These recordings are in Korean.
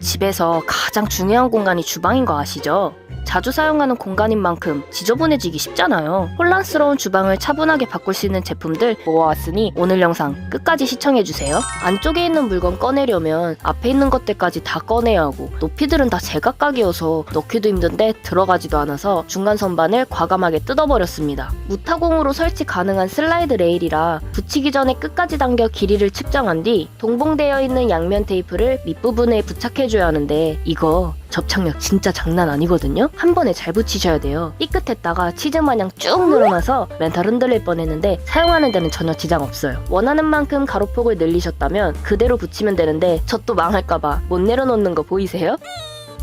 집에서 가장 중요한 공간이 주방인 거 아시죠? 자주 사용하는 공간인 만큼 지저분해지기 쉽잖아요. 혼란스러운 주방을 차분하게 바꿀 수 있는 제품들 모아왔으니 오늘 영상 끝까지 시청해주세요. 안쪽에 있는 물건 꺼내려면 앞에 있는 것들까지 다 꺼내야 하고 높이들은 다 제각각이어서 넣기도 힘든데 들어가지도 않아서 중간 선반을 과감하게 뜯어버렸습니다. 무타공으로 설치 가능한 슬라이드 레일이라 붙이기 전에 끝까지 당겨 길이를 측정한 뒤 동봉되어 있는 양면 테이프를 밑부분에 부착해줘야 하는데 이거 접착력 진짜 장난 아니거든요? 한 번에 잘 붙이셔야 돼요. 삐끗했다가 치즈 마냥 쭉 늘어나서 멘탈 흔들릴 뻔했는데 사용하는 데는 전혀 지장 없어요. 원하는 만큼 가로폭을 늘리셨다면 그대로 붙이면 되는데 저 또 망할까봐 못 내려놓는 거 보이세요?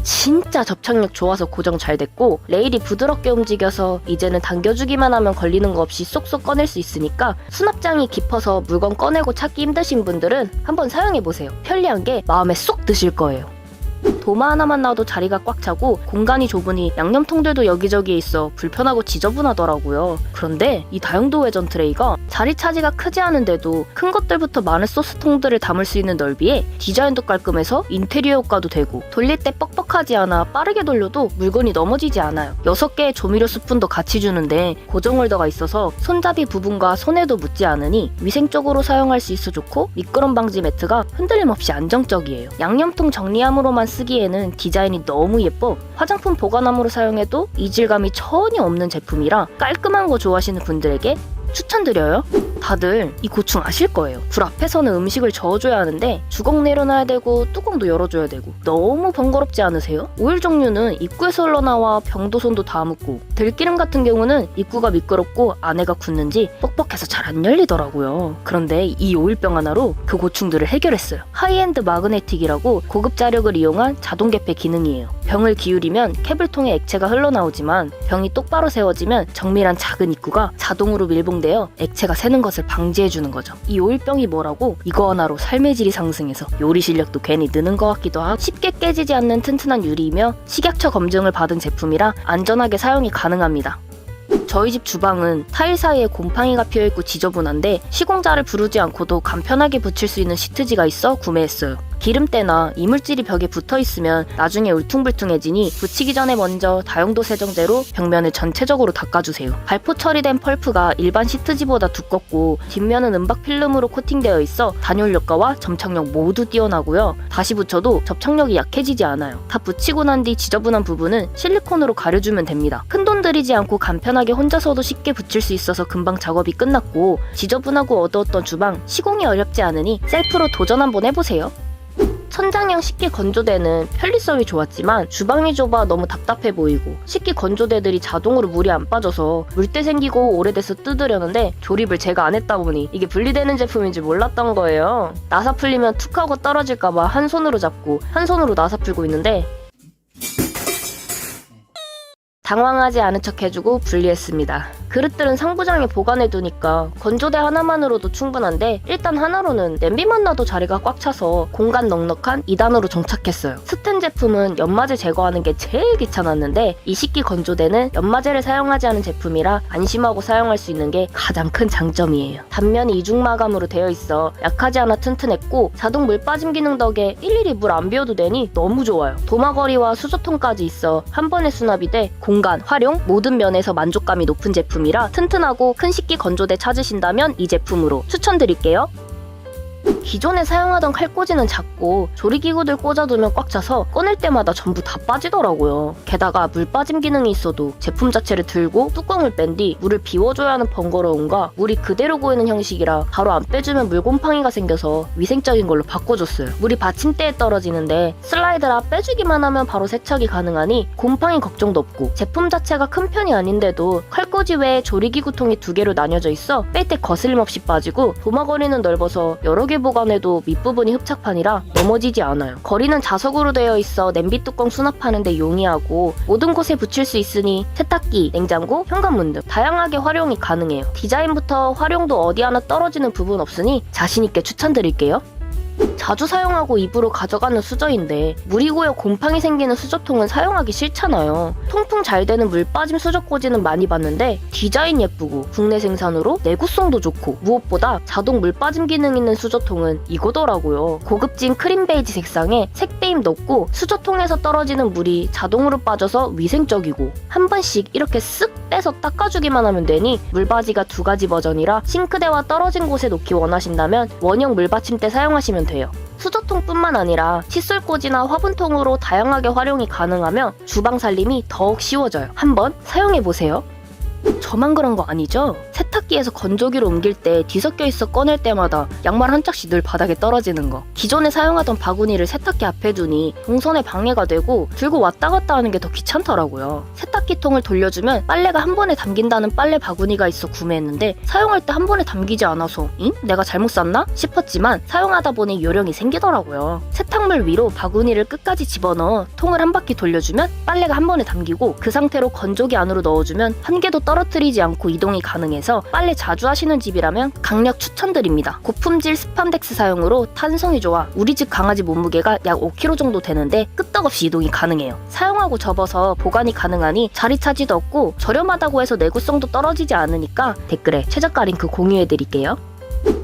진짜 접착력 좋아서 고정 잘 됐고 레일이 부드럽게 움직여서 이제는 당겨주기만 하면 걸리는 거 없이 쏙쏙 꺼낼 수 있으니까 수납장이 깊어서 물건 꺼내고 찾기 힘드신 분들은 한번 사용해보세요. 편리한 게 마음에 쏙 드실 거예요. 도마 하나만 놔도 자리가 꽉 차고 공간이 좁으니 양념통들도 여기저기에 있어 불편하고 지저분하더라고요. 그런데 이 다용도 회전 트레이가 자리 차지가 크지 않은데도 큰 것들부터 많은 소스통들을 담을 수 있는 넓이에 디자인도 깔끔해서 인테리어 효과도 되고 돌릴 때 뻑뻑하지 않아 빠르게 돌려도 물건이 넘어지지 않아요. 6개의 조미료 스푼도 같이 주는데 고정 홀더가 있어서 손잡이 부분과 손에도 묻지 않으니 위생적으로 사용할 수 있어 좋고 미끄럼 방지 매트가 흔들림 없이 안정적이에요. 양념통 정리함으로만 쓰기에는 디자인이 너무 예뻐 화장품 보관함으로 사용해도 이질감이 전혀 없는 제품이라 깔끔한 거 좋아하시는 분들에게 추천드려요. 다들 이 고충 아실 거예요. 불 앞에서는 음식을 저어줘야 하는데 주걱 내려놔야 되고 뚜껑도 열어줘야 되고 너무 번거롭지 않으세요? 오일 종류는 입구에서 흘러나와 병도 손도 다 묻고 들기름 같은 경우는 입구가 미끄럽고 안에가 굳는지 뻑뻑해서 잘 안 열리더라고요. 그런데 이 오일병 하나로 그 고충들을 해결했어요. 하이엔드 마그네틱이라고 고급 자력을 이용한 자동 개폐 기능이에요. 병을 기울이면 캡을 통해 액체가 흘러나오지만 병이 똑바로 세워지면 정밀한 작은 입구가 자동으로 밀봉되어 액체가 새는 것을 방지해주는 거죠. 이 오일병이 뭐라고 이거 하나로 삶의 질이 상승해서 요리 실력도 괜히 느는 것 같기도 하고 쉽게 깨지지 않는 튼튼한 유리이며 식약처 검증을 받은 제품이라 안전하게 사용이 가능합니다. 저희 집 주방은 타일 사이에 곰팡이가 피어있고 지저분한데 시공자를 부르지 않고도 간편하게 붙일 수 있는 시트지가 있어 구매했어요. 기름때나 이물질이 벽에 붙어있으면 나중에 울퉁불퉁해지니 붙이기 전에 먼저 다용도 세정제로 벽면을 전체적으로 닦아주세요. 발포 처리된 펄프가 일반 시트지보다 두껍고 뒷면은 은박 필름으로 코팅되어 있어 단열 효과와 점착력 모두 뛰어나고요. 다시 붙여도 접착력이 약해지지 않아요. 다 붙이고 난 뒤 지저분한 부분은 실리콘으로 가려주면 됩니다. 큰돈 들이지 않고 간편하게 혼자서도 쉽게 붙일 수 있어서 금방 작업이 끝났고 지저분하고 어두웠던 주방 시공이 어렵지 않으니 셀프로 도전 한번 해보세요. 천장형 식기 건조대는 편리성이 좋았지만 주방이 좁아 너무 답답해 보이고 식기 건조대들이 자동으로 물이 안 빠져서 물때 생기고 오래돼서 뜯으려는데 조립을 제가 안 했다 보니 이게 분리되는 제품인지 몰랐던 거예요. 나사 풀리면 툭 하고 떨어질까봐 한 손으로 잡고 한 손으로 나사 풀고 있는데 당황하지 않은 척 해주고 분리했습니다. 그릇들은 상부장에 보관해두니까 건조대 하나만으로도 충분한데 일단 하나로는 냄비만 놔도 자리가 꽉 차서 공간 넉넉한 2단으로 정착했어요. 스텐 제품은 연마제 제거하는 게 제일 귀찮았는데 이 식기 건조대는 연마제를 사용하지 않은 제품이라 안심하고 사용할 수 있는 게 가장 큰 장점이에요. 단면이 이중 마감으로 되어 있어 약하지 않아 튼튼했고 자동 물 빠짐 기능 덕에 일일이 물 안 비워도 되니 너무 좋아요. 도마거리와 수저통까지 있어 한 번에 수납이 돼 공간, 활용 모든 면에서 만족감이 높은 제품이라 튼튼하고 큰 식기 건조대 찾으신다면 이 제품으로 추천드릴게요. 기존에 사용하던 칼꽂이는 작고 조리기구들 꽂아두면 꽉 차서 꺼낼 때마다 전부 다 빠지더라고요. 게다가 물 빠짐 기능이 있어도 제품 자체를 들고 뚜껑을 뺀 뒤 물을 비워줘야 하는 번거로움과 물이 그대로 고이는 형식이라 바로 안 빼주면 물 곰팡이가 생겨서 위생적인 걸로 바꿔줬어요. 물이 받침대에 떨어지는데 슬라이드라 빼주기만 하면 바로 세척이 가능하니 곰팡이 걱정도 없고 제품 자체가 큰 편이 아닌데도 칼꽂이 외에 조리기구통이 2개로 나뉘어져 있어 뺄 때 거슬림 없이 빠지고 도마거리는 넓어서 여러 개 보관해도 밑부분이 흡착판이라 넘어지지 않아요. 거리는 자석으로 되어 있어 냄비 뚜껑 수납하는 데 용이하고 모든 곳에 붙일 수 있으니 세탁기, 냉장고, 현관문 등 다양하게 활용이 가능해요. 디자인부터 활용도 어디 하나 떨어지는 부분 없으니 자신있게 추천드릴게요. 자주 사용하고 입으로 가져가는 수저인데 물이 고여 곰팡이 생기는 수저통은 사용하기 싫잖아요. 통풍 잘 되는 물 빠짐 수저꽂이는 많이 봤는데 디자인 예쁘고 국내 생산으로 내구성도 좋고 무엇보다 자동 물 빠짐 기능 있는 수저통은 이거더라고요. 고급진 크림 베이지 색상에 색배임 넣고 수저통에서 떨어지는 물이 자동으로 빠져서 위생적이고 한 번씩 이렇게 쓱 빼서 닦아주기만 하면 되니 물받이가 2가지 버전이라 싱크대와 떨어진 곳에 놓기 원하신다면 원형 물받침대 사용하시면 돼요. 수저통뿐만 아니라 칫솔꽂이나 화분통으로 다양하게 활용이 가능하며 주방 살림이 더욱 쉬워져요. 한번 사용해보세요. 저만 그런 거 아니죠? 세탁기에서 건조기로 옮길 때 뒤섞여 있어 꺼낼 때마다 양말 한 짝씩 늘 바닥에 떨어지는 거. 기존에 사용하던 바구니를 세탁기 앞에 두니 동선에 방해가 되고 들고 왔다 갔다 하는 게 더 귀찮더라고요. 세탁기통을 돌려주면 빨래가 한 번에 담긴다는 빨래 바구니가 있어 구매했는데 사용할 때 한 번에 담기지 않아서 내가 잘못 샀나? 싶었지만 사용하다 보니 요령이 생기더라고요. 세탁물 위로 바구니를 끝까지 집어넣어 통을 한 바퀴 돌려주면 빨래가 한 번에 담기고 그 상태로 건조기 안으로 넣어주면 한 개도 떨어뜨리지 않고 이동이 가능해서 빨래 자주 하시는 집이라면 강력 추천드립니다. 고품질 스판덱스 사용으로 탄성이 좋아 우리 집 강아지 몸무게가 약 5kg 정도 되는데 끄떡없이 이동이 가능해요. 사용하고 접어서 보관이 가능하니 자리 차지도 없고 저렴하다고 해서 내구성도 떨어지지 않으니까 댓글에 최저가 링크 공유해드릴게요.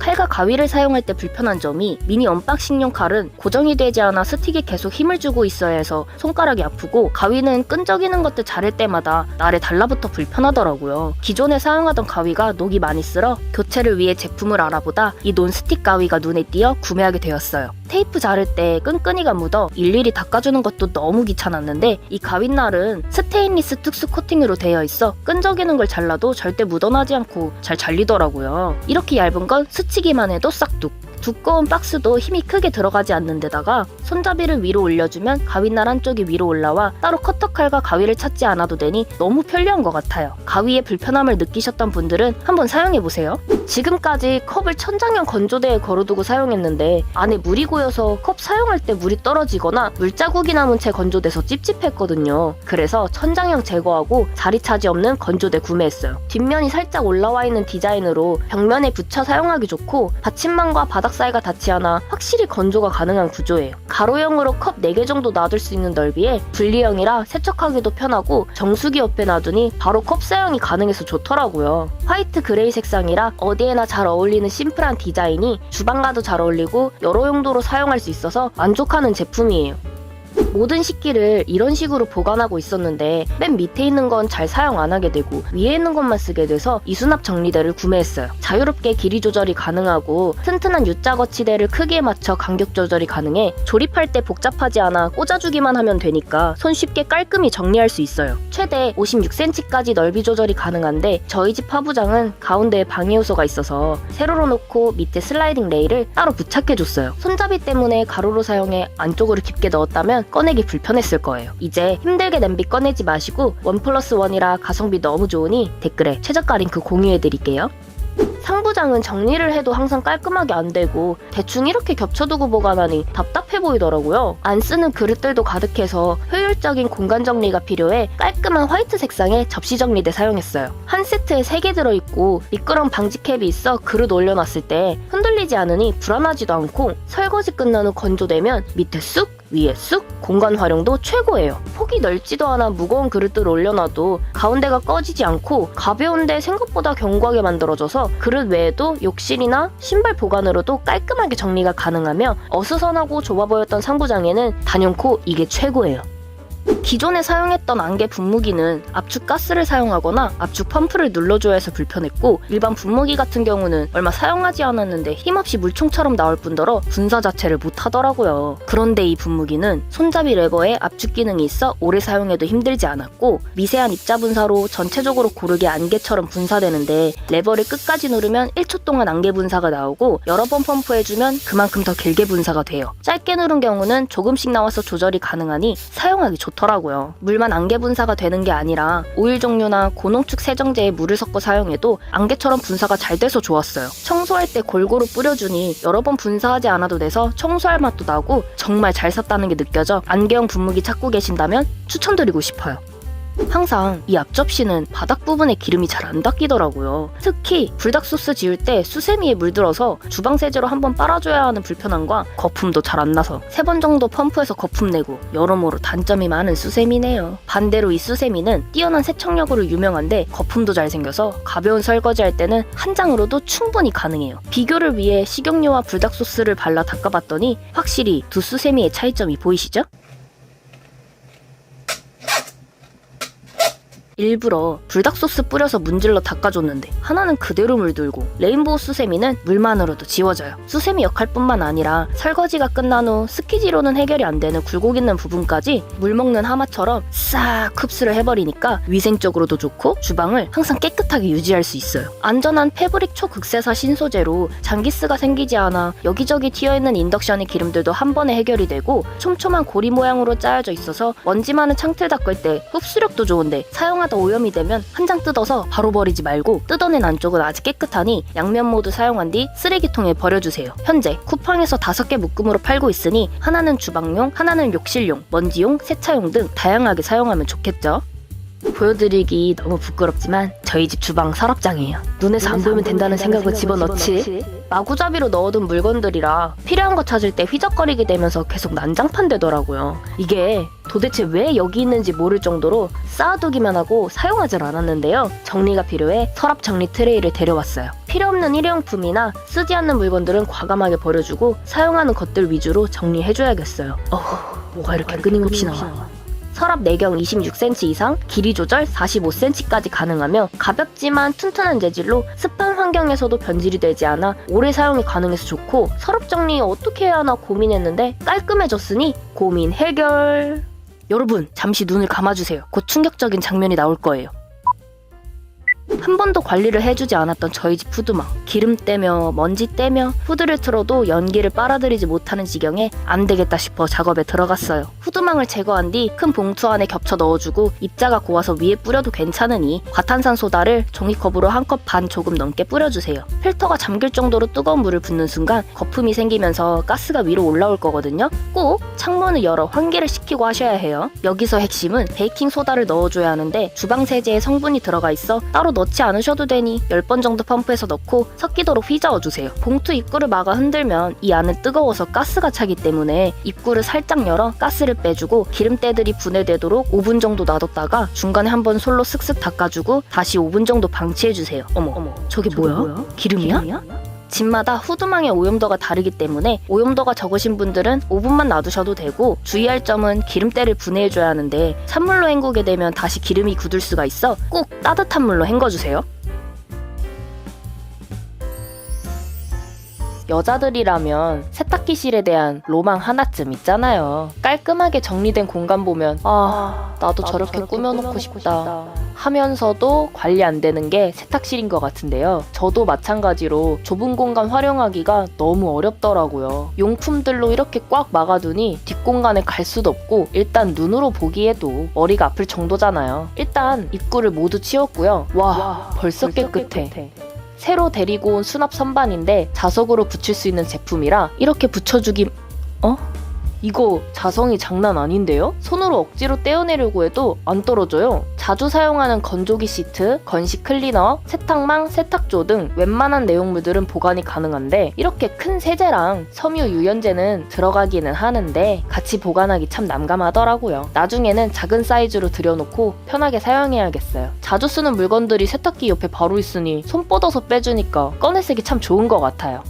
칼과 가위를 사용할 때 불편한 점이 미니 언박싱용 칼은 고정이 되지 않아 스틱에 계속 힘을 주고 있어야 해서 손가락이 아프고 가위는 끈적이는 것들 자를 때마다 날에 달라붙어 불편하더라고요. 기존에 사용하던 가위가 녹이 많이 쓸어 교체를 위해 제품을 알아보다 이 논스틱 가위가 눈에 띄어 구매하게 되었어요. 테이프 자를 때 끈끈이가 묻어 일일이 닦아주는 것도 너무 귀찮았는데 이 가윗날은 스테인리스 특수 코팅으로 되어 있어 끈적이는 걸 잘라도 절대 묻어나지 않고 잘 잘리더라고요. 이렇게 얇은 건 스치기만 해도 싹둑. 두꺼운 박스도 힘이 크게 들어가지 않는 데다가 손잡이를 위로 올려주면 가윗날 한쪽이 위로 올라와 따로 커터칼과 가위를 찾지 않아도 되니 너무 편리한 것 같아요. 가위에 불편함을 느끼셨던 분들은 한번 사용해보세요. 지금까지 컵을 천장형 건조대에 걸어두고 사용했는데 안에 물이 고여서 컵 사용할 때 물이 떨어지거나 물자국이 남은 채 건조돼서 찝찝했거든요. 그래서 천장형 제거하고 자리 차지 없는 건조대 구매했어요. 뒷면이 살짝 올라와 있는 디자인으로 벽면에 붙여 사용하기 좋고 받침망과 바닥 사이가 닿지 않아 확실히 건조가 가능한 구조예요. 가로형으로 컵 4개 정도 놔둘 수 있는 넓이에 분리형이라 세척하기도 편하고 정수기 옆에 놔두니 바로 컵 사용이 가능해서 좋더라고요. 화이트 그레이 색상이라 어디에나 잘 어울리는 심플한 디자인이 주방과도 잘 어울리고 여러 용도로 사용할 수 있어서 만족하는 제품이에요. 모든 식기를 이런 식으로 보관하고 있었는데 맨 밑에 있는 건 잘 사용 안 하게 되고 위에 있는 것만 쓰게 돼서 이수납 정리대를 구매했어요. 자유롭게 길이 조절이 가능하고 튼튼한 U자 거치대를 크기에 맞춰 간격 조절이 가능해 조립할 때 복잡하지 않아 꽂아주기만 하면 되니까 손쉽게 깔끔히 정리할 수 있어요. 최대 56cm까지 넓이 조절이 가능한데 저희 집 화부장은 가운데에 방해 요소가 있어서 세로로 놓고 밑에 슬라이딩 레일을 따로 부착해줬어요. 손잡이 때문에 가로로 사용해 안쪽으로 깊게 넣었다면 꺼내기 불편했을 거예요. 이제 힘들게 냄비 꺼내지 마시고 1+1이라 가성비 너무 좋으니 댓글에 최저가 링크 공유해드릴게요. 상부장은 정리를 해도 항상 깔끔하게 안 되고 대충 이렇게 겹쳐두고 보관하니 답답해 보이더라고요. 안 쓰는 그릇들도 가득해서 효율적인 공간 정리가 필요해 깔끔한 화이트 색상의 접시 정리대 사용했어요. 한 세트에 3개 들어있고 미끄럼 방지 캡이 있어 그릇 올려놨을 때 흔들리지 않으니 불안하지도 않고 설거지 끝난 후 건조되면 밑에 쑥 위에 쑥 공간 활용도 최고예요. 폭이 넓지도 않아 무거운 그릇들을 올려놔도 가운데가 꺼지지 않고 가벼운데 생각보다 견고하게 만들어져서 그릇 외에도 욕실이나 신발 보관으로도 깔끔하게 정리가 가능하며 어수선하고 좁아 보였던 상부장에는 단연코 이게 최고예요. 기존에 사용했던 안개 분무기는 압축 가스를 사용하거나 압축 펌프를 눌러줘야 해서 불편했고 일반 분무기 같은 경우는 얼마 사용하지 않았는데 힘없이 물총처럼 나올 뿐더러 분사 자체를 못하더라고요. 그런데 이 분무기는 손잡이 레버에 압축 기능이 있어 오래 사용해도 힘들지 않았고 미세한 입자 분사로 전체적으로 고르게 안개처럼 분사되는데 레버를 끝까지 누르면 1초 동안 안개 분사가 나오고 여러 번 펌프해주면 그만큼 더 길게 분사가 돼요. 짧게 누른 경우는 조금씩 나와서 조절이 가능하니 사용하기 좋더라고요. 물만 안개 분사가 되는 게 아니라 오일 종류나 고농축 세정제에 물을 섞어 사용해도 안개처럼 분사가 잘 돼서 좋았어요. 청소할 때 골고루 뿌려주니 여러 번 분사하지 않아도 돼서 청소할 맛도 나고 정말 잘 샀다는 게 느껴져 안개형 분무기 찾고 계신다면 추천드리고 싶어요. 항상 이 앞접시는 바닥 부분에 기름이 잘 안 닦이더라고요. 특히 불닭소스 지을 때 수세미에 물들어서 주방 세제로 한번 빨아줘야 하는 불편함과 거품도 잘 안 나서 3번 정도 펌프해서 거품 내고 여러모로 단점이 많은 수세미네요. 반대로 이 수세미는 뛰어난 세척력으로 유명한데 거품도 잘 생겨서 가벼운 설거지 할 때는 한 장으로도 충분히 가능해요. 비교를 위해 식용유와 불닭소스를 발라 닦아봤더니 확실히 두 수세미의 차이점이 보이시죠? 일부러 불닭소스 뿌려서 문질러 닦아줬는데 하나는 그대로 물들고 레인보우 수세미는 물만으로도 지워져요. 수세미 역할뿐만 아니라 설거지가 끝난 후 스키지로는 해결이 안 되는 굴곡 있는 부분까지 물 먹는 하마처럼 싹 흡수를 해버리니까 위생적으로도 좋고 주방을 항상 깨끗하게 유지할 수 있어요. 안전한 패브릭 초극세사 신소재로 장기스가 생기지 않아 여기저기 튀어있는 인덕션의 기름들도 한 번에 해결이 되고 촘촘한 고리 모양으로 짜여져 있어서 먼지 많은 창틀 닦을 때 흡수력도 좋은데 사용하다 오염이 되면 한 장 뜯어서 바로 버리지 말고 뜯어낸 안쪽은 아직 깨끗하니 양면 모두 사용한 뒤 쓰레기통에 버려주세요. 현재 쿠팡에서 5개 묶음으로 팔고 있으니 하나는 주방용, 하나는 욕실용, 먼지용, 세차용 등 다양하게 사용하면 좋겠죠? 보여드리기 너무 부끄럽지만 저희 집 주방 서랍장이에요. 눈에서 안 보이면 된다는 생각을 집어넣지 마구잡이로 넣어둔 물건들이라 필요한 거 찾을 때 휘적거리게 되면서 계속 난장판 되더라고요. 이게 도대체 왜 여기 있는지 모를 정도로 쌓아두기만 하고 사용하질 않았는데요. 정리가 필요해 서랍 정리 트레이를 데려왔어요. 필요없는 일회용품이나 쓰지 않는 물건들은 과감하게 버려주고 사용하는 것들 위주로 정리해줘야겠어요. 뭐가 이렇게 끊임없이 나와. 서랍 내경 26cm 이상, 길이 조절 45cm까지 가능하며 가볍지만 튼튼한 재질로 습한 환경에서도 변질이 되지 않아 오래 사용이 가능해서 좋고 서랍 정리 어떻게 해야 하나 고민했는데 깔끔해졌으니 고민 해결! 여러분 잠시 눈을 감아주세요. 곧 충격적인 장면이 나올 거예요. 한 번도 관리를 해주지 않았던 저희 집 후드망. 기름 떼며 먼지 떼며 후드를 틀어도 연기를 빨아들이지 못하는 지경에 안 되겠다 싶어 작업에 들어갔어요. 후드망을 제거한 뒤 큰 봉투 안에 겹쳐 넣어주고 입자가 고와서 위에 뿌려도 괜찮으니 과탄산소다를 종이컵으로 1컵 반 조금 넘게 뿌려주세요. 필터가 잠길 정도로 뜨거운 물을 붓는 순간 거품이 생기면서 가스가 위로 올라올 거거든요. 꼭 창문을 열어 환기를 시키고 하셔야 해요. 여기서 핵심은 베이킹소다를 넣어줘야 하는데 주방 세제에 성분이 들어가 있어 따로 넣지 않으셔도 되니 10번 정도 펌프해서 넣고 섞이도록 휘저어주세요. 봉투 입구를 막아 흔들면 이 안은 뜨거워서 가스가 차기 때문에 입구를 살짝 열어 가스를 빼주고 기름때들이 분해되도록 5분 정도 놔뒀다가 중간에 한번 솔로 슥슥 닦아주고 다시 5분 정도 방치해주세요. 어머, 저게 뭐야? 기름이야? 집마다 후드망의 오염도가 다르기 때문에 오염도가 적으신 분들은 5분만 놔두셔도 되고 주의할 점은 기름때를 분해해줘야 하는데 찬물로 헹구게 되면 다시 기름이 굳을 수가 있어 꼭 따뜻한 물로 헹궈주세요. 여자들이라면 세탁기실에 대한 로망 하나쯤 있잖아요. 깔끔하게 정리된 공간 보면 나도 저렇게 꾸며놓고 싶다 하면서도 관리 안 되는 게 세탁실인 것 같은데요. 저도 마찬가지로 좁은 공간 활용하기가 너무 어렵더라고요. 용품들로 이렇게 꽉 막아두니 뒷공간에 갈 수도 없고 일단 눈으로 보기에도 머리가 아플 정도잖아요. 일단 입구를 모두 치웠고요. 와, 벌써 깨끗해. 새로 데리고 온 수납 선반인데 자석으로 붙일 수 있는 제품이라 이렇게 붙여주기... 이거 자성이 장난 아닌데요? 손으로 억지로 떼어내려고 해도 안 떨어져요. 자주 사용하는 건조기 시트, 건식 클리너, 세탁망, 세탁조 등 웬만한 내용물들은 보관이 가능한데 이렇게 큰 세제랑 섬유 유연제는 들어가기는 하는데 같이 보관하기 참 난감하더라고요. 나중에는 작은 사이즈로 들여놓고 편하게 사용해야겠어요. 자주 쓰는 물건들이 세탁기 옆에 바로 있으니 손 뻗어서 빼주니까 꺼내 쓰기 참 좋은 것 같아요.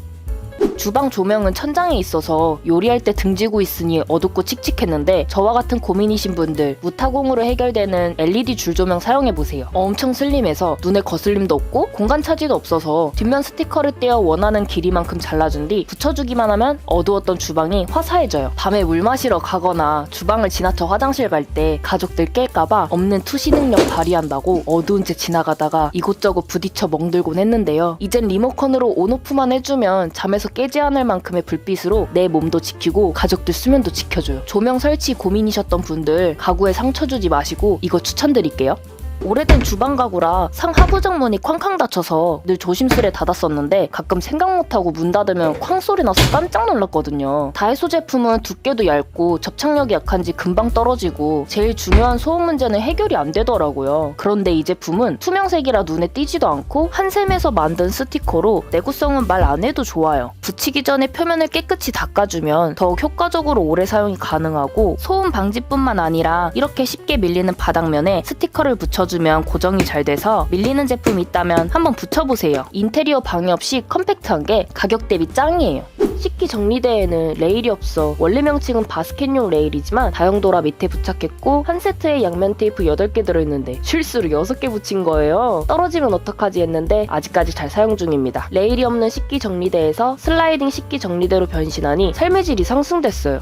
주방 조명은 천장에 있어서 요리할 때 등지고 있으니 어둡고 칙칙했는데 저와 같은 고민이신 분들 무타공으로 해결되는 LED 줄 조명 사용해보세요. 엄청 슬림해서 눈에 거슬림도 없고 공간 차지도 없어서 뒷면 스티커를 떼어 원하는 길이만큼 잘라준 뒤 붙여주기만 하면 어두웠던 주방이 화사해져요. 밤에 물 마시러 가거나 주방을 지나쳐 화장실 갈 때 가족들 깰까봐 없는 투시 능력 발휘한다고 어두운 채 지나가다가 이곳저곳 부딪혀 멍들곤 했는데요. 이젠 리모컨으로 온오프만 해주면 잠에서 깨지 않을 만큼의 불빛으로 내 몸도 지키고 가족들 수면도 지켜줘요. 조명 설치 고민이셨던 분들 가구에 상처 주지 마시고 이거 추천드릴게요. 오래된 주방 가구라 상하부 정문이 쾅쾅 닫혀서 늘 조심스레 닫았었는데 가끔 생각 못하고 문 닫으면 쾅 소리 나서 깜짝 놀랐거든요. 다이소 제품은 두께도 얇고 접착력이 약한지 금방 떨어지고 제일 중요한 소음 문제는 해결이 안 되더라고요. 그런데 이 제품은 투명색이라 눈에 띄지도 않고 한샘에서 만든 스티커로 내구성은 말 안 해도 좋아요. 붙이기 전에 표면을 깨끗이 닦아주면 더욱 효과적으로 오래 사용이 가능하고 소음 방지뿐만 아니라 이렇게 쉽게 밀리는 바닥면에 스티커를 붙여주면 고정이 잘 돼서 밀리는 제품이 있다면 한번 붙여보세요. 인테리어 방해 없이 컴팩트한 게 가격 대비 짱이에요. 식기 정리대에는 레일이 없어 원래 명칭은 바스켓용 레일이지만 다용도라 밑에 부착했고 한 세트에 양면 테이프 8개 들어있는데 실수로 6개 붙인 거예요. 떨어지면 어떡하지 했는데 아직까지 잘 사용 중입니다. 레일이 없는 식기 정리대에서 슬라이딩 식기 정리대로 변신하니 삶의 질이 상승됐어요.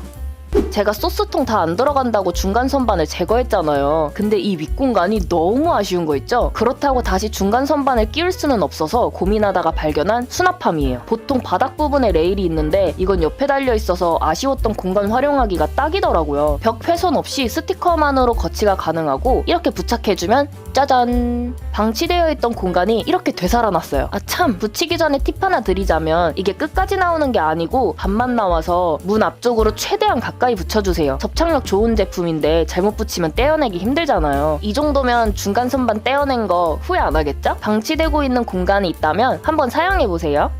제가 소스통 다 안 들어간다고 중간 선반을 제거했잖아요. 근데 이 윗공간이 너무 아쉬운 거 있죠? 그렇다고 다시 중간 선반을 끼울 수는 없어서 고민하다가 발견한 수납함이에요. 보통 바닥 부분에 레일이 있는데 이건 옆에 달려있어서 아쉬웠던 공간 활용하기가 딱이더라고요. 벽 훼손 없이 스티커만으로 거치가 가능하고 이렇게 부착해주면 짜잔! 방치되어 있던 공간이 이렇게 되살아났어요. 아 참! 붙이기 전에 팁 하나 드리자면 이게 끝까지 나오는 게 아니고 반만 나와서 문 앞쪽으로 최대한 가까이 붙여주세요. 접착력 좋은 제품인데 잘못 붙이면 떼어내기 힘들잖아요. 이 정도면 중간 선반 떼어낸 거 후회 안 하겠죠? 방치되고 있는 공간이 있다면 한번 사용해보세요.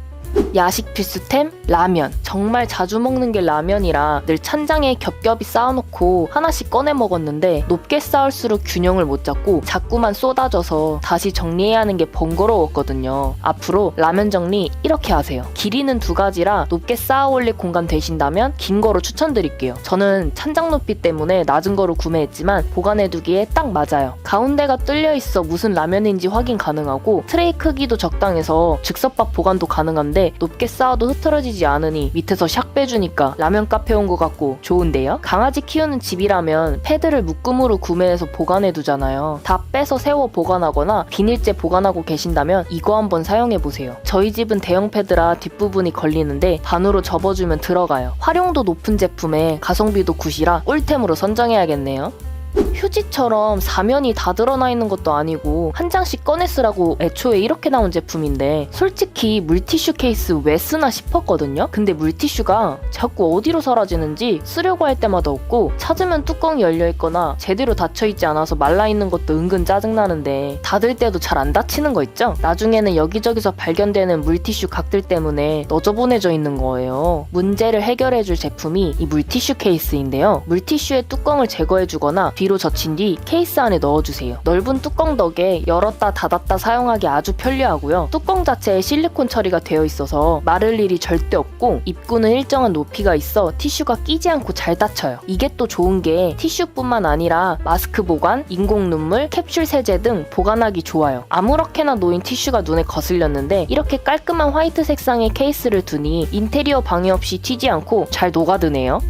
야식 필수템 라면. 정말 자주 먹는 게 라면이라 늘 찬장에 겹겹이 쌓아놓고 하나씩 꺼내 먹었는데 높게 쌓을수록 균형을 못 잡고 자꾸만 쏟아져서 다시 정리해야 하는 게 번거로웠거든요. 앞으로 라면 정리 이렇게 하세요. 길이는 2가지라 높게 쌓아 올릴 공간 되신다면 긴 거로 추천드릴게요. 저는 찬장 높이 때문에 낮은 거로 구매했지만 보관해두기에 딱 맞아요. 가운데가 뚫려 있어 무슨 라면인지 확인 가능하고 트레이 크기도 적당해서 즉석밥 보관도 가능한데 높게 쌓아도 흐트러지지 않으니 밑에서 샥 빼주니까 라면 카페 온 것 같고 좋은데요? 강아지 키우는 집이라면 패드를 묶음으로 구매해서 보관해두잖아요. 다 빼서 세워 보관하거나 비닐째 보관하고 계신다면 이거 한번 사용해보세요. 저희 집은 대형 패드라 뒷부분이 걸리는데 반으로 접어주면 들어가요. 활용도 높은 제품에 가성비도 굿이라 꿀템으로 선정해야겠네요. 휴지처럼 사면이 다 드러나 있는 것도 아니고 한 장씩 꺼내 쓰라고 애초에 이렇게 나온 제품인데 솔직히 물티슈 케이스 왜 쓰나 싶었거든요? 근데 물티슈가 자꾸 어디로 사라지는지 쓰려고 할 때마다 없고 찾으면 뚜껑이 열려있거나 제대로 닫혀있지 않아서 말라있는 것도 은근 짜증나는데 닫을 때도 잘 안 닫히는 거 있죠? 나중에는 여기저기서 발견되는 물티슈 각들 때문에 너저분해져 있는 거예요. 문제를 해결해줄 제품이 이 물티슈 케이스인데요. 물티슈의 뚜껑을 제거해주거나 뒤로 젖힌 뒤 케이스 안에 넣어주세요. 넓은 뚜껑 덕에 열었다 닫았다 사용하기 아주 편리하고요. 뚜껑 자체에 실리콘 처리가 되어 있어서 마를 일이 절대 없고 입구는 일정한 높이가 있어 티슈가 끼지 않고 잘 닫혀요. 이게 또 좋은 게 티슈뿐만 아니라 마스크 보관, 인공 눈물, 캡슐 세제 등 보관하기 좋아요. 아무렇게나 놓인 티슈가 눈에 거슬렸는데 이렇게 깔끔한 화이트 색상의 케이스를 두니 인테리어 방해 없이 튀지 않고 잘 녹아드네요.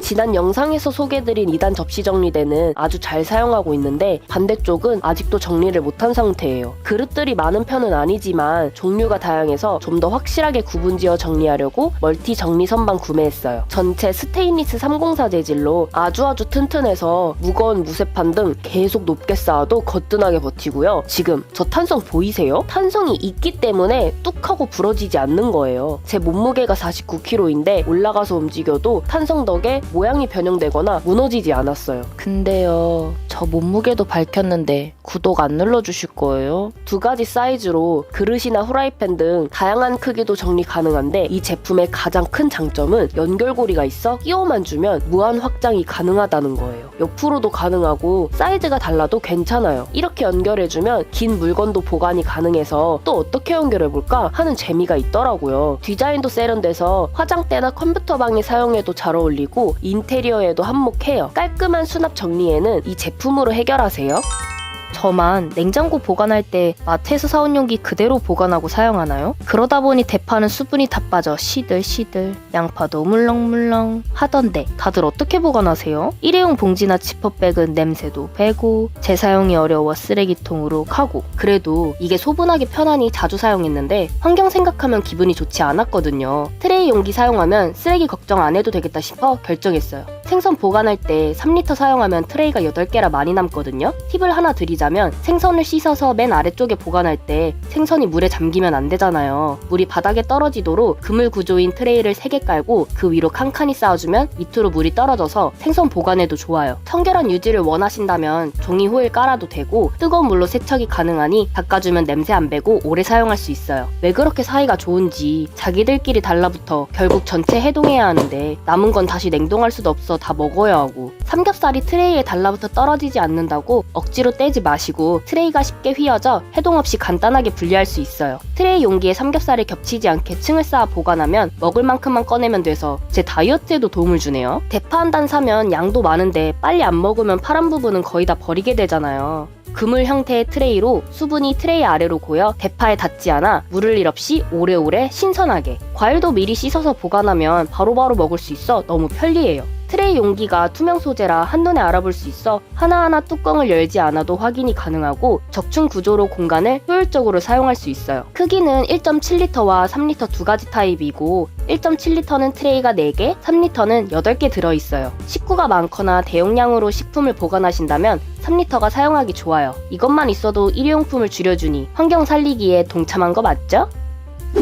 지난 영상에서 소개해드린 2단 접시 정리대는 아주 잘 사용하고 있는데 반대쪽은 아직도 정리를 못한 상태예요. 그릇들이 많은 편은 아니지만 종류가 다양해서 좀 더 확실하게 구분지어 정리하려고 멀티 정리 선반 구매했어요. 전체 스테인리스 304 재질로 아주 튼튼해서 무거운 무쇠판 등 계속 높게 쌓아도 거뜬하게 버티고요. 지금 저 탄성 보이세요? 탄성이 있기 때문에 뚝 하고 부러지지 않는 거예요. 제 몸무게가 49kg인데 올라가서 움직여도 탄성 덕에 모양이 변형되거나 무너지지 않았어요. 근데요, 저 몸무게도 밝혔는데 구독 안 눌러주실 거예요? 2가지 사이즈로 그릇이나 후라이팬 등 다양한 크기도 정리 가능한데 이 제품의 가장 큰 장점은 연결고리가 있어 끼워만 주면 무한 확장이 가능하다는 거예요. 옆으로도 가능하고 사이즈가 달라도 괜찮아요. 이렇게 연결해주면 긴 물건도 보관이 가능해서 또 어떻게 연결해볼까 하는 재미가 있더라고요. 디자인도 세련돼서 화장대나 컴퓨터방에 사용해도 잘 어울리고 인테리어에도 한몫해요. 깔끔한 수납 정리에는 이 제품으로 해결하세요. 저만 냉장고 보관할 때 마트에서 사온 용기 그대로 보관하고 사용하나요? 그러다 보니 대파는 수분이 다 빠져 시들시들, 양파도 물렁물렁 하던데 다들 어떻게 보관하세요? 일회용 봉지나 지퍼백은 냄새도 배고 재사용이 어려워 쓰레기통으로 가고 그래도 이게 소분하기 편하니 자주 사용했는데 환경 생각하면 기분이 좋지 않았거든요. 트레이 용기 사용하면 쓰레기 걱정 안 해도 되겠다 싶어 결정했어요. 생선 보관할 때 3리터 사용하면 트레이가 8개라 많이 남거든요. 팁을 하나 드리자면 생선을 씻어서 맨 아래쪽에 보관할 때 생선이 물에 잠기면 안 되잖아요. 물이 바닥에 떨어지도록 그물 구조인 트레이를 3개 깔고 그 위로 칸칸이 쌓아주면 밑으로 물이 떨어져서 생선 보관에도 좋아요. 청결한 유지를 원하신다면 종이 호일 깔아도 되고 뜨거운 물로 세척이 가능하니 닦아주면 냄새 안 배고 오래 사용할 수 있어요. 왜 그렇게 사이가 좋은지 자기들끼리 달라붙어 결국 전체 해동해야 하는데 남은 건 다시 냉동할 수도 없어 다 먹어야 하고 삼겹살이 트레이에 달라붙어 떨어지지 않는다고 억지로 떼지 마시고 트레이가 쉽게 휘어져 해동 없이 간단하게 분리할 수 있어요. 트레이 용기에 삼겹살이 겹치지 않게 층을 쌓아 보관하면 먹을 만큼만 꺼내면 돼서 제 다이어트에도 도움을 주네요. 대파 한 단 사면 양도 많은데 빨리 안 먹으면 파란 부분은 거의 다 버리게 되잖아요. 그물 형태의 트레이로 수분이 트레이 아래로 고여 대파에 닿지 않아 물을 일 없이 오래오래 신선하게. 과일도 미리 씻어서 보관하면 바로바로 먹을 수 있어 너무 편리해요. 트레이 용기가 투명 소재라 한눈에 알아볼 수 있어 하나하나 뚜껑을 열지 않아도 확인이 가능하고 적층 구조로 공간을 효율적으로 사용할 수 있어요. 크기는 1.7리터와 3리터 두 가지 타입이고 1.7리터는 트레이가 4개, 3리터는 8개 들어있어요. 식구가 많거나 대용량으로 식품을 보관하신다면 3리터가 사용하기 좋아요. 이것만 있어도 일회용품을 줄여주니 환경 살리기에 동참한 거 맞죠?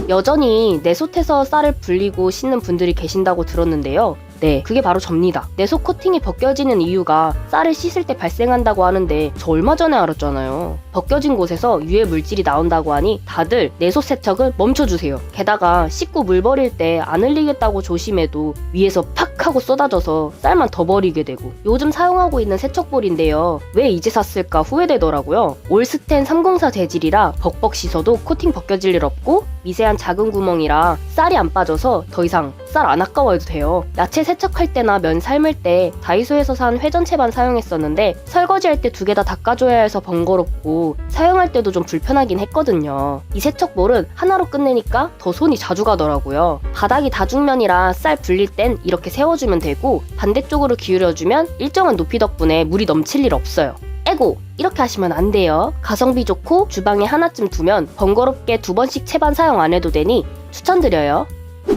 여전히 내솥에서 쌀을 불리고 씻는 분들이 계신다고 들었는데요. 네, 그게 바로 접니다. 내솥 코팅이 벗겨지는 이유가 쌀을 씻을 때 발생한다고 하는데 저 얼마 전에 알았잖아요. 벗겨진 곳에서 유해 물질이 나온다고 하니 다들 내솥 세척은 멈춰주세요. 게다가 씻고 물 버릴 때 안 흘리겠다고 조심해도 위에서 팍 하고 쏟아져서 쌀만 더 버리게 되고 요즘 사용하고 있는 세척볼인데요. 왜 이제 샀을까 후회되더라고요. 올스텐 304 재질이라 벅벅 씻어도 코팅 벗겨질 일 없고 미세한 작은 구멍이라 쌀이 안 빠져서 더 이상 쌀 안 아까워해도 돼요. 야채 세척할 때나 면 삶을 때 다이소에서 산 회전채반 사용했었는데 설거지할 때 2개 다 닦아줘야 해서 번거롭고 사용할 때도 좀 불편하긴 했거든요. 이 세척볼은 하나로 끝내니까 더 손이 자주 가더라고요. 바닥이 다중면이라 쌀 불릴 땐 이렇게 세워주면 되고 반대쪽으로 기울여주면 일정한 높이 덕분에 물이 넘칠 일 없어요. 에고! 이렇게 하시면 안 돼요. 가성비 좋고 주방에 하나쯤 두면 번거롭게 2번씩 채반 사용 안 해도 되니 추천드려요.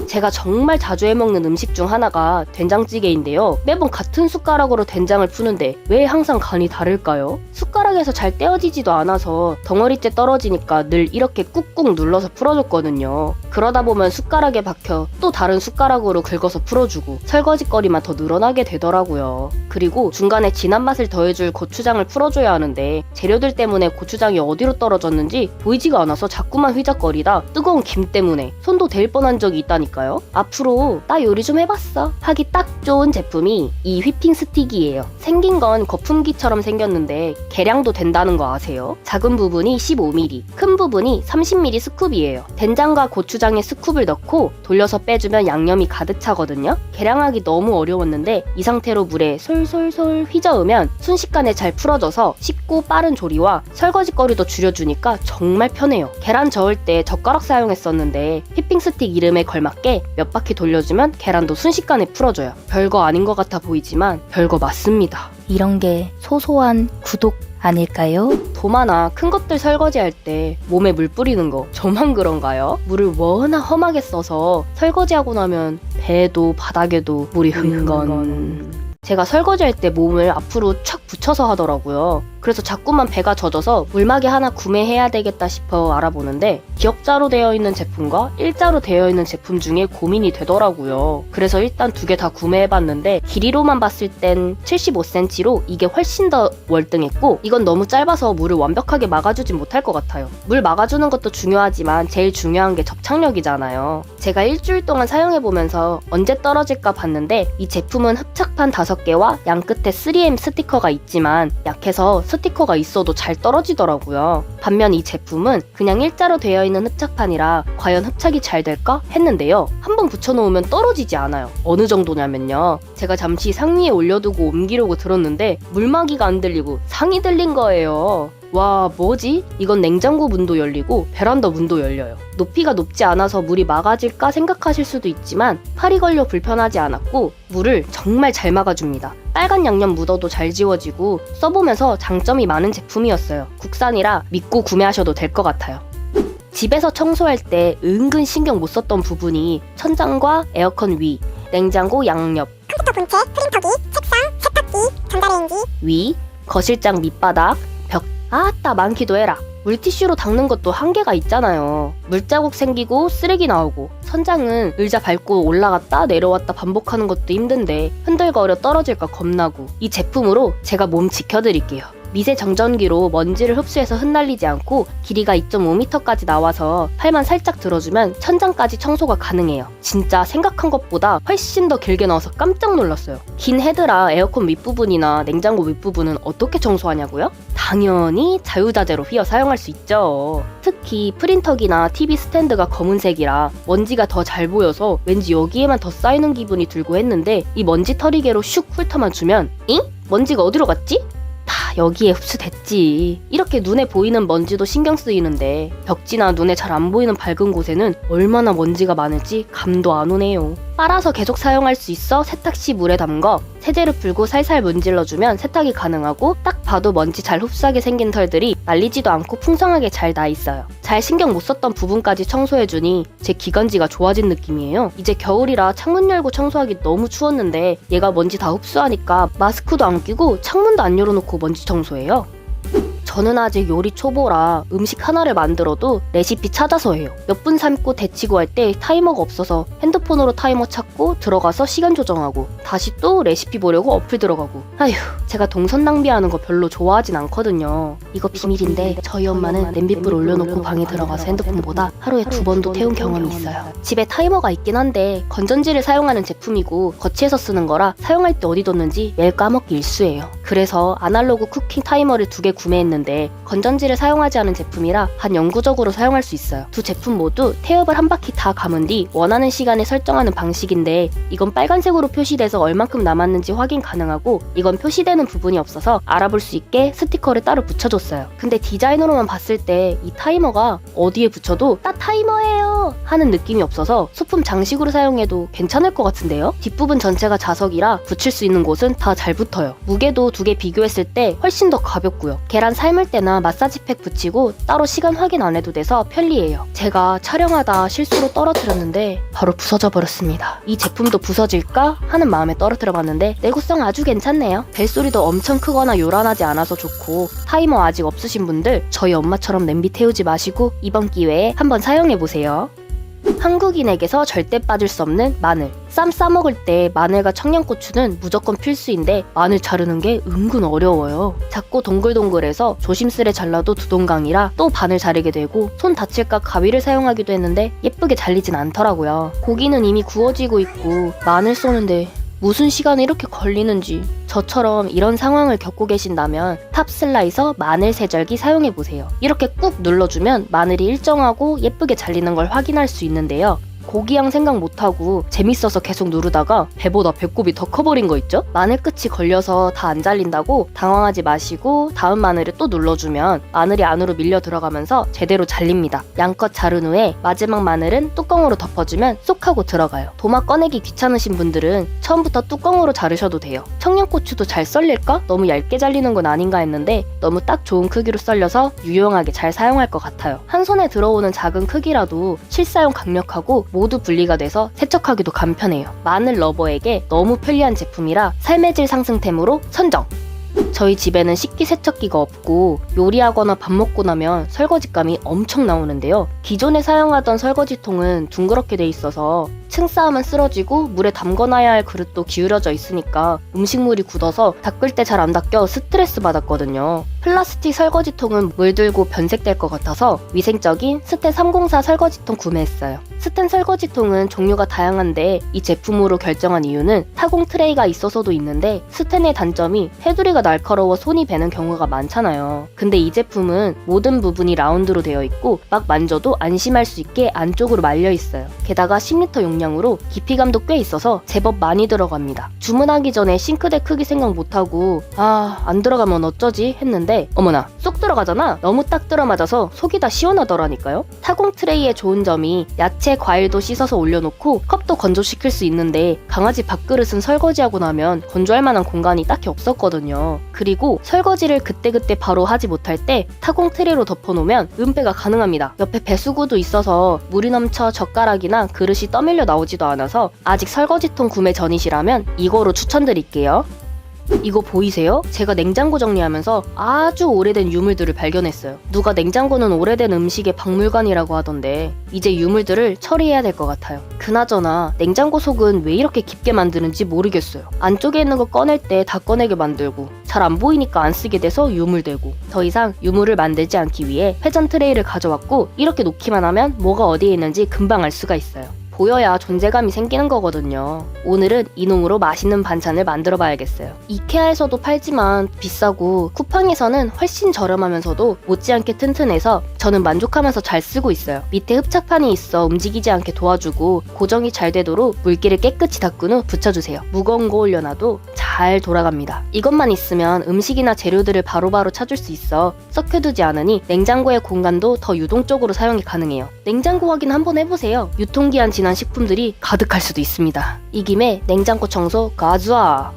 제가 정말 자주 해먹는 음식 중 하나가 된장찌개인데요. 매번 같은 숟가락으로 된장을 푸는데 왜 항상 간이 다를까요? 숟가락에서 잘 떼어지지도 않아서 덩어리째 떨어지니까 늘 이렇게 꾹꾹 눌러서 풀어줬거든요. 그러다 보면 숟가락에 박혀 또 다른 숟가락으로 긁어서 풀어주고 설거지거리만 더 늘어나게 되더라고요. 그리고 중간에 진한 맛을 더해줄 고추장을 풀어줘야 하는데 재료들 때문에 고추장이 어디로 떨어졌는지 보이지가 않아서 자꾸만 휘적거리다 뜨거운 김 때문에 손도 댈 뻔한 적이 있다니까요. 앞으로 나 요리 좀 해봤어 하기 딱 좋은 제품이 이 휘핑 스틱이에요. 생긴 건 거품기처럼 생겼는데 계량도 된다는 거 아세요? 작은 부분이 15mm, 큰 부분이 30mm 스쿱이에요. 된장과 고추장에 스쿱을 넣고 돌려서 빼주면 양념이 가득 차거든요. 계량하기 너무 어려웠는데 이 상태로 물에 솔솔솔 휘저으면 순식간에 잘 풀어져서 쉽고 빠른 조리와 설거지거리도 줄여주니까 정말 편해요. 계란 저을 때 젓가락 사용했었는데 휘핑 스틱 이름에 걸맞게 몇 바퀴 돌려주면 계란도 순식간에 풀어져요. 별거 아닌 것 같아 보이지만 별거 맞습니다. 이런 게 소소한 구독 아닐까요? 도마나 큰 것들 설거지할 때 몸에 물 뿌리는 거 저만 그런가요? 물을 워낙 험하게 써서 설거지하고 나면 배에도 바닥에도 물이 흥건. 제가 설거지할 때 몸을 앞으로 착 붙여서 하더라고요. 그래서 자꾸만 배가 젖어서 물막이 하나 구매해야 되겠다 싶어 알아보는데 기역자로 되어 있는 제품과 일자로 되어 있는 제품 중에 고민이 되더라고요. 그래서 일단 2개 다 구매해봤는데 길이로만 봤을 땐 75cm로 이게 훨씬 더 월등했고 이건 너무 짧아서 물을 완벽하게 막아주진 못할 것 같아요. 물 막아주는 것도 중요하지만 제일 중요한 게 접착력이잖아요. 제가 일주일 동안 사용해보면서 언제 떨어질까 봤는데 이 제품은 흡착판 5개와 양끝에 3M 스티커가 있지만 약해서 스티커가 있어도 잘 떨어지더라고요. 반면 이 제품은 그냥 일자로 되어 있는 흡착판이라 과연 흡착이 잘 될까 했는데요. 한번 붙여놓으면 떨어지지 않아요. 어느 정도냐면요. 제가 잠시 상 위에 올려두고 옮기려고 들었는데 물막이가 안 들리고 상이 들린 거예요. 와, 뭐지? 이건 냉장고 문도 열리고 베란다 문도 열려요. 높이가 높지 않아서 물이 막아질까 생각하실 수도 있지만 팔이 걸려 불편하지 않았고 물을 정말 잘 막아줍니다. 빨간 양념 묻어도 잘 지워지고 써보면서 장점이 많은 제품이었어요. 국산이라 믿고 구매하셔도 될 것 같아요. 집에서 청소할 때 은근 신경 못 썼던 부분이 천장과 에어컨 위, 냉장고 양옆, 컴퓨터 본체, 프린터기, 책상, 세탁기, 전자레인지, 위, 거실장 밑바닥, 벽. 아따 많기도 해라. 물티슈로 닦는 것도 한계가 있잖아요. 물자국 생기고 쓰레기 나오고, 선장은 의자 밟고 올라갔다 내려왔다 반복하는 것도 힘든데 흔들거려 떨어질까 겁나고. 이 제품으로 제가 몸 지켜드릴게요. 미세 정전기로 먼지를 흡수해서 흩날리지 않고 길이가 2.5m까지 나와서 팔만 살짝 들어주면 천장까지 청소가 가능해요. 진짜 생각한 것보다 훨씬 더 길게 나와서 깜짝 놀랐어요. 긴 헤드라 에어컨 윗부분이나 냉장고 윗부분은 어떻게 청소하냐고요? 당연히 자유자재로 휘어 사용할 수 있죠. 특히 프린터기나 TV 스탠드가 검은색이라 먼지가 더 잘 보여서 왠지 여기에만 더 쌓이는 기분이 들고 했는데 이 먼지 털이개로 슉 훑어만 주면 잉? 먼지가 어디로 갔지? 다 여기에 흡수됐지. 이렇게 눈에 보이는 먼지도 신경 쓰이는데 벽지나 눈에 잘 안 보이는 밝은 곳에는 얼마나 먼지가 많을지 감도 안 오네요. 빨아서 계속 사용할 수 있어 세탁 시 물에 담궈 세제를 풀고 살살 문질러주면 세탁이 가능하고 딱 봐도 먼지 잘 흡수하게 생긴 털들이 말리지도 않고 풍성하게 잘 나 있어요. 잘 신경 못 썼던 부분까지 청소해주니 제 기관지가 좋아진 느낌이에요. 이제 겨울이라 창문 열고 청소하기 너무 추웠는데 얘가 먼지 다 흡수하니까 마스크도 안 끼고 창문도 안 열어놓고 먼지 청소해요. 저는 아직 요리 초보라 음식 하나를 만들어도 레시피 찾아서 해요. 몇 분 삶고 데치고 할 때 타이머가 없어서 핸드폰으로 타이머 찾고 들어가서 시간 조정하고 다시 또 레시피 보려고 어플 들어가고. 아휴, 제가 동선 낭비하는 거 별로 좋아하진 않거든요. 이거 비밀인데 저희 엄마는 냄비불 올려놓고 방에 들어가서 핸드폰 보다 하루에 2번도 태운 경험이 있어요. 집에 타이머가 있긴 한데 건전지를 사용하는 제품이고 거치해서 쓰는 거라 사용할 때 어디 뒀는지 매일 까먹기 일쑤예요. 그래서 아날로그 쿠킹 타이머를 2개 구매했는데 건전지를 사용하지 않은 제품이라 반영구적으로 사용할 수 있어요. 두 제품 모두 태엽을 한 바퀴 다 감은 뒤 원하는 시간에 설정하는 방식인데 이건 빨간색으로 표시돼서 얼만큼 남았는지 확인 가능하고 이건 표시되는 부분이 없어서 알아볼 수 있게 스티커를 따로 붙여줬어요. 근데 디자인으로만 봤을 때 이 타이머가 어디에 붙여도 딱 타이머예요 하는 느낌이 없어서 소품 장식으로 사용해도 괜찮을 것 같은데요? 뒷부분 전체가 자석이라 붙일 수 있는 곳은 다 잘 붙어요. 무게도 2개 비교했을 때 훨씬 더 가볍고요. 계란 삶을 때나 마사지팩 붙이고 따로 시간 확인 안 해도 돼서 편리해요. 제가 촬영하다 실수로 떨어뜨렸는데 바로 부서져 버렸습니다. 이 제품도 부서질까 하는 마음에 떨어뜨려 봤는데 내구성 아주 괜찮네요. 벨소리도 엄청 크거나 요란하지 않아서 좋고 타이머 아직 없으신 분들 저희 엄마처럼 냄비 태우지 마시고 이번 기회에 한번 사용해보세요. 한국인에게서 절대 빠질 수 없는 마늘. 쌈 싸먹을 때 마늘과 청양고추는 무조건 필수인데 마늘 자르는 게 은근 어려워요. 작고 동글동글해서 조심스레 잘라도 두동강이라 또 반을 자르게 되고 손 다칠까 가위를 사용하기도 했는데 예쁘게 잘리진 않더라고요. 고기는 이미 구워지고 있고 마늘 쏘는데 무슨 시간이 이렇게 걸리는지. 저처럼 이런 상황을 겪고 계신다면 탑 슬라이서 마늘 세절기 사용해보세요. 이렇게 꾹 눌러주면 마늘이 일정하고 예쁘게 잘리는 걸 확인할 수 있는데요. 고기양 생각 못하고 재밌어서 계속 누르다가 배보다 배꼽이 더 커버린 거 있죠? 마늘 끝이 걸려서 다 안 잘린다고 당황하지 마시고 다음 마늘을 또 눌러주면 마늘이 안으로 밀려 들어가면서 제대로 잘립니다. 양껏 자른 후에 마지막 마늘은 뚜껑으로 덮어주면 쏙 하고 들어가요. 도마 꺼내기 귀찮으신 분들은 처음부터 뚜껑으로 자르셔도 돼요. 청양고추도 잘 썰릴까? 너무 얇게 잘리는 건 아닌가 했는데 너무 딱 좋은 크기로 썰려서 유용하게 잘 사용할 것 같아요. 한 손에 들어오는 작은 크기라도 실사용 강력하고 모두 분리가 돼서 세척하기도 간편해요. 마늘 러버에게 너무 편리한 제품이라 삶의 질 상승템으로 선정! 저희 집에는 식기세척기가 없고 요리하거나 밥 먹고 나면 설거지감이 엄청 나오는데요. 기존에 사용하던 설거지통은 둥그렇게 돼 있어서 층 쌓으면 쓰러지고 물에 담궈놔야 할 그릇도 기울어져 있으니까 음식물이 굳어서 닦을 때 잘 안 닦여 스트레스 받았거든요. 플라스틱 설거지통은 물들고 변색될 것 같아서 위생적인 스텐 304 설거지통 구매했어요. 스텐 설거지통은 종류가 다양한데 이 제품으로 결정한 이유는 타공 트레이가 있어서도 있는데 스텐의 단점이 테두리가 날카로워 손이 베는 경우가 많잖아요. 근데 이 제품은 모든 부분이 라운드로 되어 있고 막 만져도 안심할 수 있게 안쪽으로 말려 있어요. 게다가 10리터 용량으로 깊이감도 꽤 있어서 제법 많이 들어갑니다. 주문하기 전에 싱크대 크기 생각 못하고 안 들어가면 어쩌지 했는데 어머나 쏙 들어가 들어가잖아. 너무 딱 들어맞아서 속이 다 시원하더라니까요. 타공 트레이의 좋은 점이 야채, 과일도 씻어서 올려놓고 컵도 건조시킬 수 있는데 강아지 밥그릇은 설거지하고 나면 건조할 만한 공간이 딱히 없었거든요. 그리고 설거지를 그때그때 바로 하지 못할 때 타공 트레이로 덮어놓으면 은폐가 가능합니다. 옆에 배수구도 있어서 물이 넘쳐 젓가락이나 그릇이 떠밀려 나오지도 않아서 아직 설거지통 구매 전이시라면 이거로 추천드릴게요. 이거 보이세요? 제가 냉장고 정리하면서 아주 오래된 유물들을 발견했어요. 누가 냉장고는 오래된 음식의 박물관이라고 하던데 이제 유물들을 처리해야 될 것 같아요. 그나저나 냉장고 속은 왜 이렇게 깊게 만드는지 모르겠어요. 안쪽에 있는 거 꺼낼 때 다 꺼내게 만들고 잘 안 보이니까 안 쓰게 돼서 유물되고. 더 이상 유물을 만들지 않기 위해 회전 트레이를 가져왔고 이렇게 놓기만 하면 뭐가 어디에 있는지 금방 알 수가 있어요. 보여야 존재감이 생기는 거거든요. 오늘은 이놈으로 맛있는 반찬을 만들어 봐야겠어요. 이케아에서도 팔지만 비싸고 쿠팡에서는 훨씬 저렴하면서도 못지않게 튼튼해서 저는 만족하면서 잘 쓰고 있어요. 밑에 흡착판이 있어 움직이지 않게 도와주고 고정이 잘 되도록 물기를 깨끗이 닦은 후 붙여주세요. 무거운 거 올려놔도 잘 돌아갑니다. 이것만 있으면 음식이나 재료들을 바로바로 찾을 수 있어 썩혀두지 않으니 냉장고의 공간도 더 유동적으로 사용이 가능해요. 냉장고 확인 한번 해보세요. 유통기한 지난 식품들이 가득할 수도 있습니다. 이 김에 냉장고 청소 가즈아.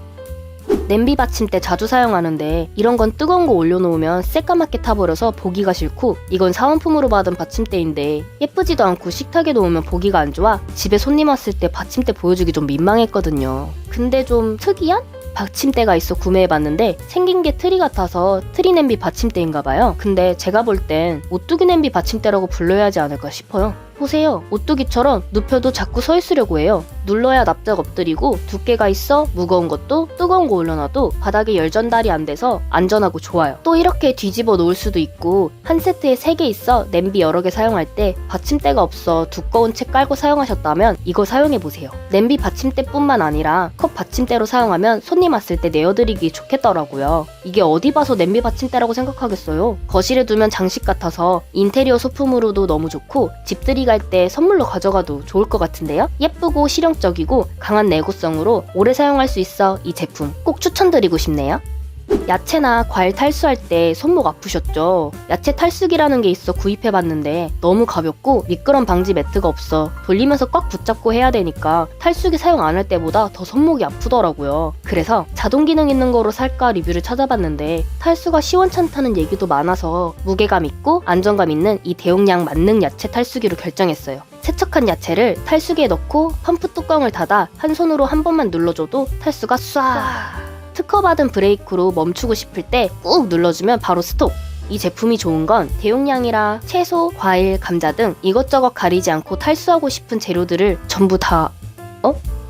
냄비 받침대 자주 사용하는데 이런 건 뜨거운 거 올려놓으면 새까맣게 타버려서 보기가 싫고, 이건 사은품으로 받은 받침대인데 예쁘지도 않고 식탁에 놓으면 보기가 안 좋아 집에 손님 왔을 때 받침대 보여주기 좀 민망했거든요. 근데 좀 특이한 받침대가 있어 구매해봤는데 생긴 게 트리 같아서 트리 냄비 받침대인가봐요. 근데 제가 볼 땐 오뚜기 냄비 받침대라고 불러야 하지 않을까 싶어요. 보세요. 오뚜기처럼 눕혀도 자꾸 서 있으려고 해요. 눌러야 납작 엎드리고 두께가 있어 무거운 것도 뜨거운 거 올려놔도 바닥에 열 전달이 안 돼서 안전하고 좋아요. 또 이렇게 뒤집어 놓을 수도 있고 한 세트에 3개 있어 냄비 여러 개 사용할 때 받침대가 없어 두꺼운 책 깔고 사용하셨다면 이거 사용해보세요. 냄비 받침대뿐만 아니라 컵 받침대로 사용하면 손님 왔을 때 내어드리기 좋겠더라고요. 이게 어디 봐서 냄비 받침대라고 생각하겠어요. 거실에 두면 장식 같아서 인테리어 소품으로도 너무 좋고 집들이 갈 때 선물로 가져가도 좋을 것 같은데요. 예쁘고 실용적이고 강한 내구성으로 오래 사용할 수 있어 이 제품 꼭 추천드리고 싶네요. 야채나 과일 탈수할 때 손목 아프셨죠? 야채 탈수기라는 게 있어 구입해봤는데 너무 가볍고 미끄럼 방지 매트가 없어 돌리면서 꽉 붙잡고 해야 되니까 탈수기 사용 안 할 때보다 더 손목이 아프더라고요. 그래서 자동 기능 있는 거로 살까 리뷰를 찾아봤는데 탈수가 시원찮다는 얘기도 많아서 무게감 있고 안정감 있는 이 대용량 만능 야채 탈수기로 결정했어요. 세척한 야채를 탈수기에 넣고 펌프 뚜껑을 닫아 한 손으로 한 번만 눌러줘도 탈수가 쏴! 특허받은 브레이크로 멈추고 싶을 때 꾹 눌러주면 바로 스톱! 이 제품이 좋은 건 대용량이라 채소, 과일, 감자 등 이것저것 가리지 않고 탈수하고 싶은 재료들을 전부 다...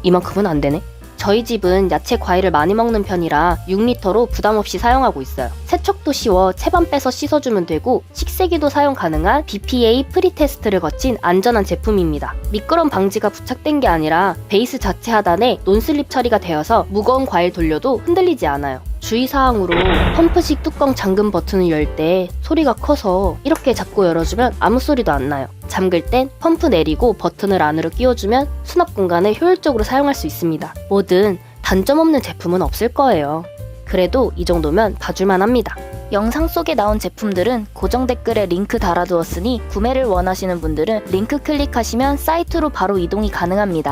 이만큼은 안 되네? 저희 집은 야채, 과일을 많이 먹는 편이라 6리터로 부담없이 사용하고 있어요. 세척도 쉬워 채반 빼서 씻어주면 되고 식세기도 사용 가능한 BPA 프리테스트를 거친 안전한 제품입니다. 미끄럼 방지가 부착된 게 아니라 베이스 자체 하단에 논슬립 처리가 되어서 무거운 과일 돌려도 흔들리지 않아요. 주의사항으로 펌프식 뚜껑 잠금 버튼을 열 때 소리가 커서 이렇게 잡고 열어주면 아무 소리도 안 나요. 잠글 땐 펌프 내리고 버튼을 안으로 끼워주면 수납 공간을 효율적으로 사용할 수 있습니다. 뭐든 단점 없는 제품은 없을 거예요. 그래도 이 정도면 봐줄만 합니다. 영상 속에 나온 제품들은 고정 댓글에 링크 달아두었으니 구매를 원하시는 분들은 링크 클릭하시면 사이트로 바로 이동이 가능합니다.